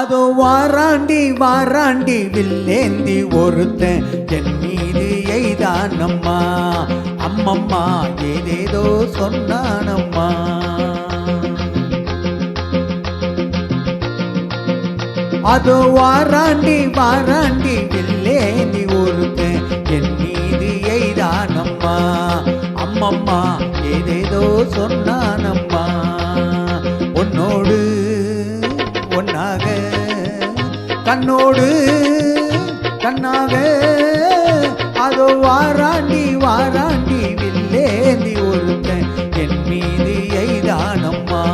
அதோ வாராண்டி வாராண்டி வில்லேந்தி ஒருத்தன் என் மீது எய்தானம்மா. அம்மம்மா ஏதேதோ சொன்னானம்மா. அதோ வாராண்டி வாராண்டி வில்லேந்தி ஒருத்தன் என் மீது எய்தானம்மா. அம்மம்மா ஏதேதோ சொன்னானம்மா. உன்னோடு ஒன்னாக கண்ணோடு கண்ணாக அதோ வாராண்டி வாராண்டி வில்லேந்தி ஒருத்தன் என் மீது எய்தானம்மா.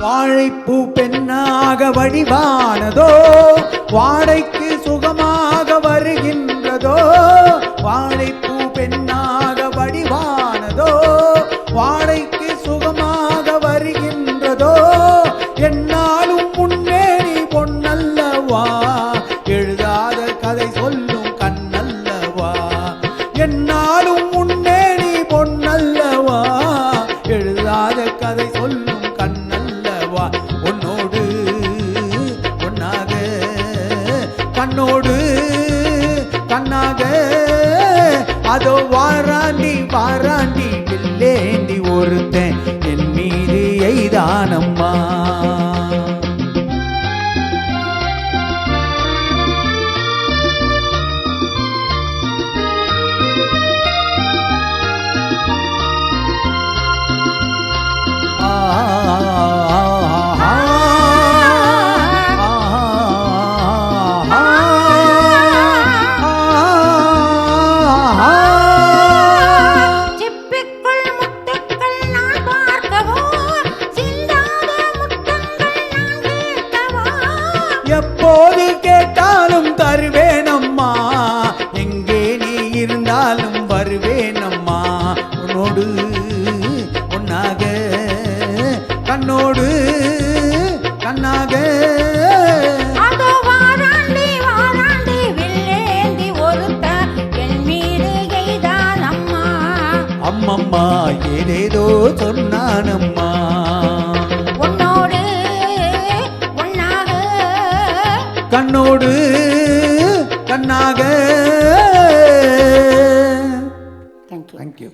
வாழைப்பூ பெண்ணாக வடிவானதோ வாடைக்கு சுகமாக வருகின்றதோ. வாழைப்பூ பெண்ணாக வடிவானதோ வாடைக்கு சுகமாக வருகின்றதோ. என்னாலும் முன்னேறி பொன்னல்லவா எழுதாத கதை சொல்லும் கண்ணல்லவா. என்னாலும் முன்னேறி பொன்னல்லவா எழுதாத கதை சொல்லும் கண்ணல்லவா. உன்னோடு பொன்னாக கண்ணோடு கண்ணாக அதோ வாராண்டி வாராண்டி வில்லேந்தி ஒருத்தன் என் மீது எய்தானம்மா. எப்போது கேட்டாலும் தருவேனம்மா. எங்கே நீ இருந்தாலும் வருவேனம்மா. உன்னோடு ஒன்னாக கண்ணோடு கண்ணாக அதோ வாராண்டி வாராண்டி வில்லேந்தி ஒருத்தன் என் மீது எய்தானம்மா. அம்மம்மா ஏதேதோ சொன்னானம்மா. உன்னோடு ஒன்னாக கண்ணோடு கண்ணாக. தேங்க்யூ.